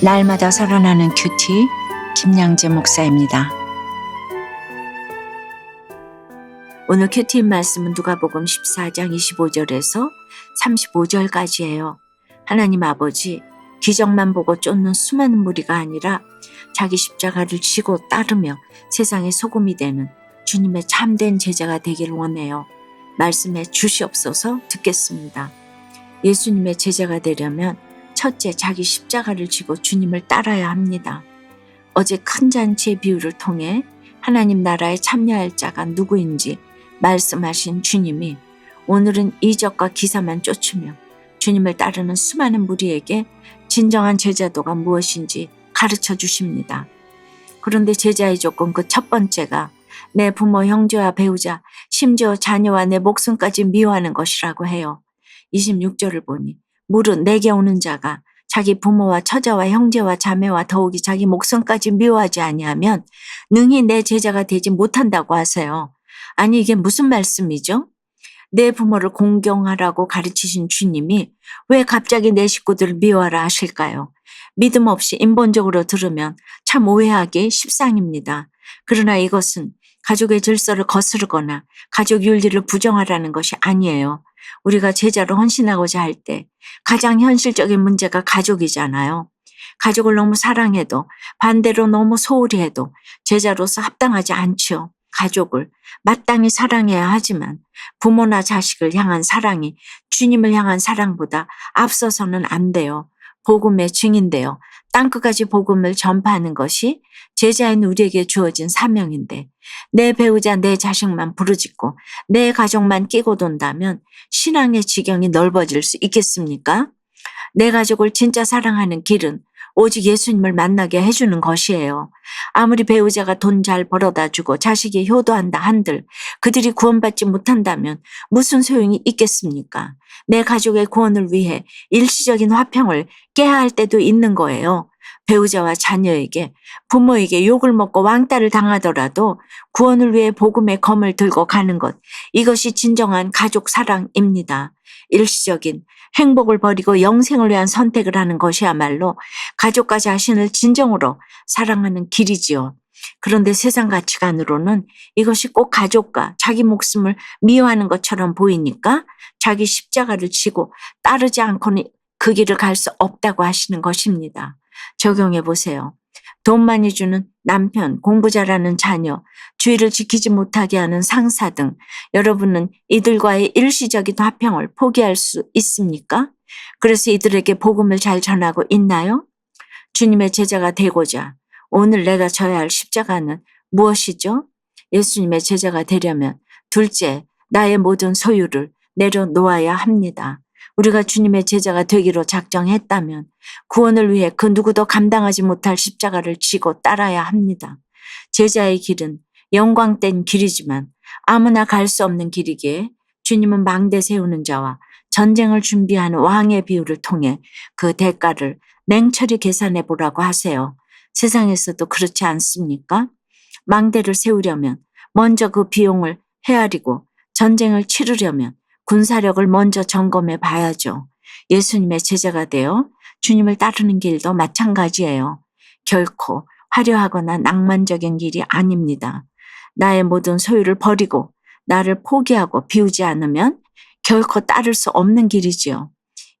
날마다 살아나는 큐티 김양재 목사입니다. 오늘 큐티 말씀은 누가복음 14장 25절에서 35절까지예요. 하나님 아버지, 기적만 보고 쫓는 수많은 무리가 아니라 자기 십자가를 지고 따르며 세상의 소금이 되는 주님의 참된 제자가 되기를 원해요. 말씀해 주시옵소서. 듣겠습니다. 예수님의 제자가 되려면 첫째, 자기 십자가를 지고 주님을 따라야 합니다. 어제 큰 잔치의 비유를 통해 하나님 나라에 참여할 자가 누구인지 말씀하신 주님이 오늘은 이적과 기사만 쫓으며 주님을 따르는 수많은 무리에게 진정한 제자도가 무엇인지 가르쳐 주십니다. 그런데 제자의 조건 그 첫 번째가 내 부모, 형제와 배우자, 심지어 자녀와 내 목숨까지 미워하는 것이라고 해요. 26절을 보니 무릇 내게 오는 자가 자기 부모와 처자와 형제와 자매와 더욱이 자기 목숨까지 미워하지 아니하면 능히 내 제자가 되지 못한다고 하세요. 아니 이게 무슨 말씀이죠? 내 부모를 공경하라고 가르치신 주님이 왜 갑자기 내 식구들을 미워하라 하실까요? 믿음 없이 인본적으로 들으면 참 오해하기 십상입니다. 그러나 이것은 가족의 질서를 거스르거나 가족 윤리를 부정하라는 것이 아니에요. 우리가 제자로 헌신하고자 할 때 가장 현실적인 문제가 가족이잖아요. 가족을 너무 사랑해도 반대로 너무 소홀히 해도 제자로서 합당하지 않지요. 가족을 마땅히 사랑해야 하지만 부모나 자식을 향한 사랑이 주님을 향한 사랑보다 앞서서는 안 돼요. 복음의 증인되어 땅끝까지 복음을 전파하는 것이 제자인 우리에게 주어진 사명인데 내 배우자, 내 자식만 부르짖고 내 가족만 끼고 돈다면 신앙의 지경이 넓어질 수 있겠습니까? 내 가족을 진짜 사랑하는 길은 오직 예수님을 만나게 해주는 것이에요. 아무리 배우자가 돈 잘 벌어다 주고 자식이 효도한다 한들 그들이 구원받지 못한다면 무슨 소용이 있겠습니까? 내 가족의 구원을 위해 일시적인 화평을 깨야 할 때도 있는 거예요. 배우자와 자녀에게, 부모에게 욕을 먹고 왕따를 당하더라도 구원을 위해 복음의 검을 들고 가는 것, 이것이 진정한 가족 사랑입니다. 일시적인 행복을 버리고 영생을 위한 선택을 하는 것이야말로 가족과 자신을 진정으로 사랑하는 길이지요. 그런데 세상 가치관으로는 이것이 꼭 가족과 자기 목숨을 미워하는 것처럼 보이니까 자기 십자가를 지고 따르지 않고는 그 길을 갈 수 없다고 하시는 것입니다. 적용해 보세요. 돈 많이 주는 남편, 공부 잘하는 자녀, 주의를 지키지 못하게 하는 상사 등 여러분은 이들과의 일시적인 화평을 포기할 수 있습니까? 그래서 이들에게 복음을 잘 전하고 있나요? 주님의 제자가 되고자 오늘 내가 져야 할 십자가는 무엇이죠? 예수님의 제자가 되려면 둘째, 나의 모든 소유를 내려놓아야 합니다. 우리가 주님의 제자가 되기로 작정했다면 구원을 위해 그 누구도 감당하지 못할 십자가를 지고 따라야 합니다. 제자의 길은 영광된 길이지만 아무나 갈 수 없는 길이기에 주님은 망대 세우는 자와 전쟁을 준비하는 왕의 비유를 통해 그 대가를 냉철히 계산해 보라고 하세요. 세상에서도 그렇지 않습니까? 망대를 세우려면 먼저 그 비용을 헤아리고 전쟁을 치르려면 군사력을 먼저 점검해 봐야죠. 예수님의 제자가 되어 주님을 따르는 길도 마찬가지예요. 결코 화려하거나 낭만적인 길이 아닙니다. 나의 모든 소유를 버리고 나를 포기하고 비우지 않으면 결코 따를 수 없는 길이지요.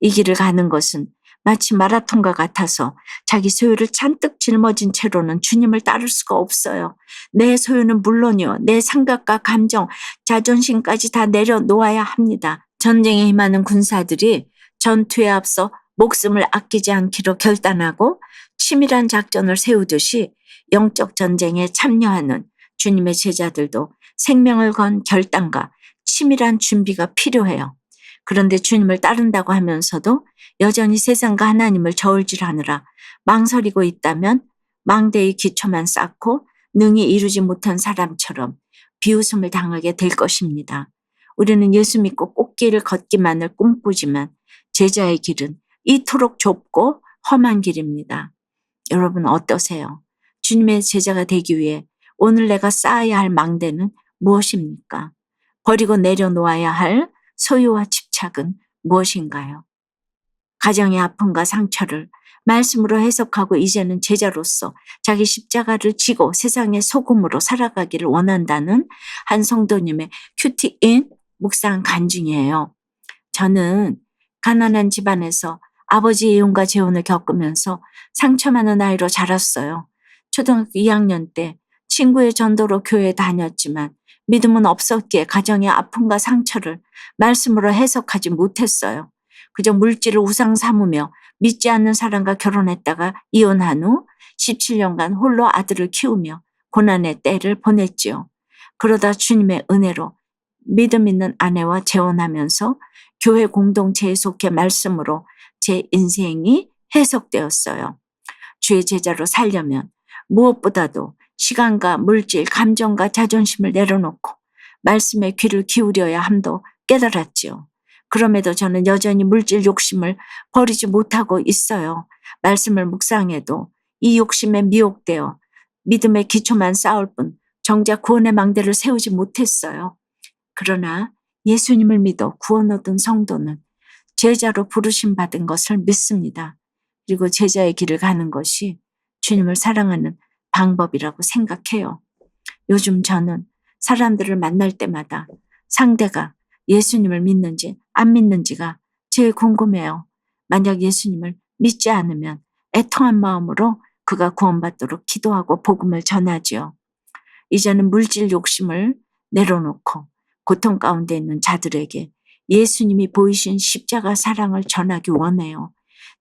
이 길을 가는 것은 마치 마라톤과 같아서 자기 소유를 잔뜩 짊어진 채로는 주님을 따를 수가 없어요. 내 소유는 물론이요. 내 생각과 감정, 자존심까지 다 내려놓아야 합니다. 전쟁에 임하는 군사들이 전투에 앞서 목숨을 아끼지 않기로 결단하고 치밀한 작전을 세우듯이 영적 전쟁에 참여하는 주님의 제자들도 생명을 건 결단과 치밀한 준비가 필요해요. 그런데 주님을 따른다고 하면서도 여전히 세상과 하나님을 저울질하느라 망설이고 있다면 망대의 기초만 쌓고 능히 이루지 못한 사람처럼 비웃음을 당하게 될 것입니다. 우리는 예수 믿고 꽃길을 걷기만을 꿈꾸지만 제자의 길은 이토록 좁고 험한 길입니다. 여러분 어떠세요? 주님의 제자가 되기 위해 오늘 내가 쌓아야 할 망대는 무엇입니까? 버리고 내려놓아야 할 소유와 집착은 무엇인가요? 가정의 아픔과 상처를 말씀으로 해석하고 이제는 제자로서 자기 십자가를 지고 세상의 소금으로 살아가기를 원한다는 한 성도님의 큐티인 묵상 간증이에요. 저는 가난한 집안에서 아버지의 이혼과 재혼을 겪으면서 상처 많은 아이로 자랐어요. 초등학교 2학년 때 친구의 전도로 교회에 다녔지만 믿음은 없었기에 가정의 아픔과 상처를 말씀으로 해석하지 못했어요. 그저 물질을 우상 삼으며 믿지 않는 사람과 결혼했다가 이혼한 후 17년간 홀로 아들을 키우며 고난의 때를 보냈지요. 그러다 주님의 은혜로 믿음 있는 아내와 재혼하면서 교회 공동체에 속해 말씀으로 제 인생이 해석되었어요. 주의 제자로 살려면 무엇보다도 시간과 물질, 감정과 자존심을 내려놓고 말씀에 귀를 기울여야 함도 깨달았지요. 그럼에도 저는 여전히 물질 욕심을 버리지 못하고 있어요. 말씀을 묵상해도 이 욕심에 미혹되어 믿음의 기초만 쌓을 뿐 정작 구원의 망대를 세우지 못했어요. 그러나 예수님을 믿어 구원 얻은 성도는 제자로 부르심 받은 것을 믿습니다. 그리고 제자의 길을 가는 것이 주님을 사랑하는 방법이라고 생각해요. 요즘 저는 사람들을 만날 때마다 상대가 예수님을 믿는지 안 믿는지가 제일 궁금해요. 만약 예수님을 믿지 않으면 애통한 마음으로 그가 구원받도록 기도하고 복음을 전하지요. 이제는 물질 욕심을 내려놓고 고통 가운데 있는 자들에게 예수님이 보이신 십자가 사랑을 전하기 원해요.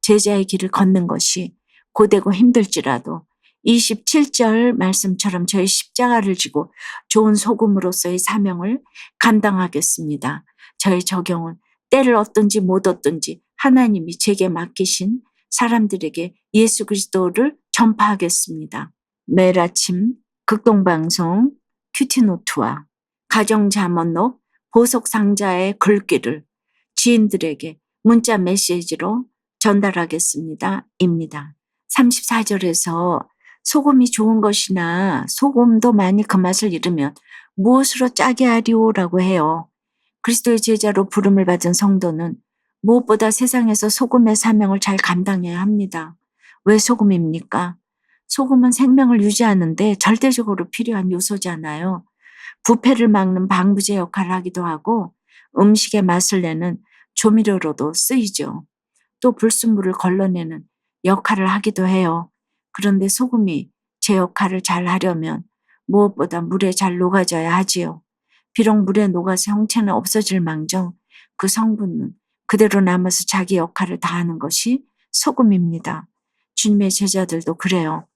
제자의 길을 걷는 것이 고되고 힘들지라도 27절 말씀처럼 저의 십자가를 지고 좋은 소금으로서의 사명을 감당하겠습니다. 저의 적용은 때를 얻든지 못 얻든지 하나님이 제게 맡기신 사람들에게 예수 그리스도를 전파하겠습니다. 매일 아침 극동방송 큐티노트와 가정자문록 보석상자의 글귀를 지인들에게 문자 메시지로 전달하겠습니다. 입니다. 34절에서 소금이 좋은 것이나 소금도 많이 그 맛을 잃으면 무엇으로 짜게 하리오라고 해요. 그리스도의 제자로 부름을 받은 성도는 무엇보다 세상에서 소금의 사명을 잘 감당해야 합니다. 왜 소금입니까? 소금은 생명을 유지하는데 절대적으로 필요한 요소잖아요. 부패를 막는 방부제 역할을 하기도 하고 음식의 맛을 내는 조미료로도 쓰이죠. 또 불순물을 걸러내는 역할을 하기도 해요. 그런데 소금이 제 역할을 잘 하려면 무엇보다 물에 잘 녹아져야 하지요. 비록 물에 녹아서 형체는 없어질 망정 그 성분은 그대로 남아서 자기 역할을 다하는 것이 소금입니다. 주님의 제자들도 그래요.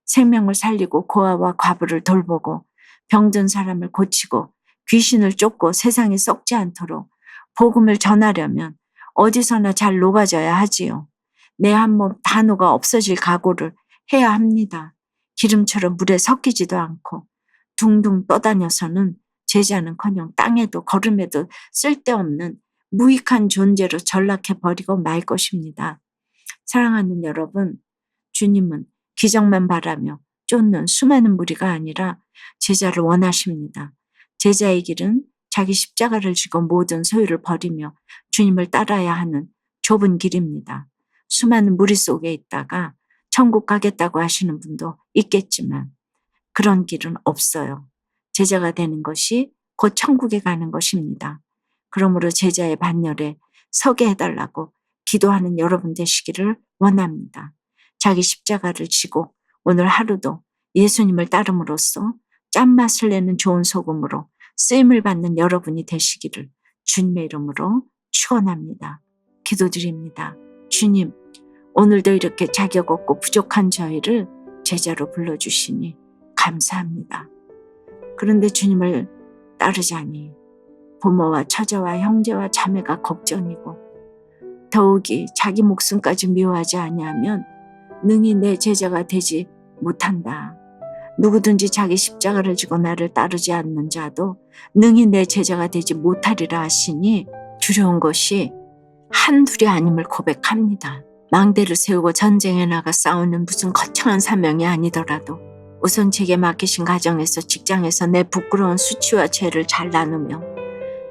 생명을 살리고 고아와 과부를 돌보고 병든 사람을 고치고 귀신을 쫓고 세상에 썩지 않도록 복음을 전하려면 어디서나 잘 녹아져야 하지요. 내 한 몸 다 녹아 없어질 각오를 해야 합니다. 기름처럼 물에 섞이지도 않고 둥둥 떠다녀서는 제자는커녕 땅에도 걸음에도 쓸데없는 무익한 존재로 전락해버리고 말 것입니다. 사랑하는 여러분, 주님은 기적만 바라며 쫓는 수많은 무리가 아니라 제자를 원하십니다. 제자의 길은 자기 십자가를 지고 모든 소유를 버리며 주님을 따라야 하는 좁은 길입니다. 수많은 무리 속에 있다가 천국 가겠다고 하시는 분도 있겠지만 그런 길은 없어요. 제자가 되는 것이 곧 천국에 가는 것입니다. 그러므로 제자의 반열에 서게 해달라고 기도하는 여러분 되시기를 원합니다. 자기 십자가를 지고 오늘 하루도 예수님을 따름으로써 짠맛을 내는 좋은 소금으로 쓰임을 받는 여러분이 되시기를 주님의 이름으로 축원합니다. 기도드립니다. 주님, 오늘도 이렇게 자격 없고 부족한 저희를 제자로 불러주시니 감사합니다. 그런데 주님을 따르자니 부모와 처자와 형제와 자매가 걱정이고 더욱이 자기 목숨까지 미워하지 아니하면 능히 내 제자가 되지 못한다. 누구든지 자기 십자가를 지고 나를 따르지 않는 자도 능히 내 제자가 되지 못하리라 하시니 두려운 것이 한둘이 아님을 고백합니다. 망대를 세우고 전쟁에 나가 싸우는 무슨 거창한 사명이 아니더라도 우선 제게 맡기신 가정에서 직장에서 내 부끄러운 수치와 죄를 잘 나누며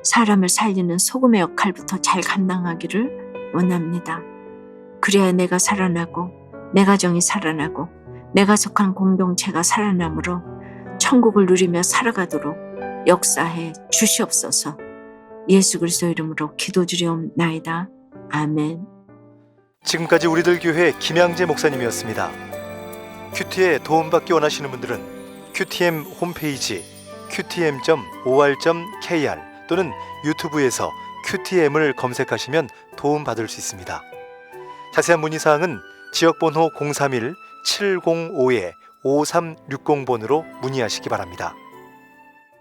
사람을 살리는 소금의 역할부터 잘 감당하기를 원합니다. 그래야 내가 살아나고 내 가정이 살아나고 내가 속한 공동체가 살아남으로 천국을 누리며 살아가도록 역사해 주시옵소서. 예수 그리스도 이름으로 기도드리옵나이다. 아멘. 지금까지 우리들 교회 김양재 목사님이었습니다. 큐티에 도움받기 원하시는 분들은 QTM 홈페이지 qtm.or.kr 또는 유튜브에서 QTM을 검색하시면 도움받을 수 있습니다. 자세한 문의사항은 지역번호 031-705-5360번으로 문의하시기 바랍니다.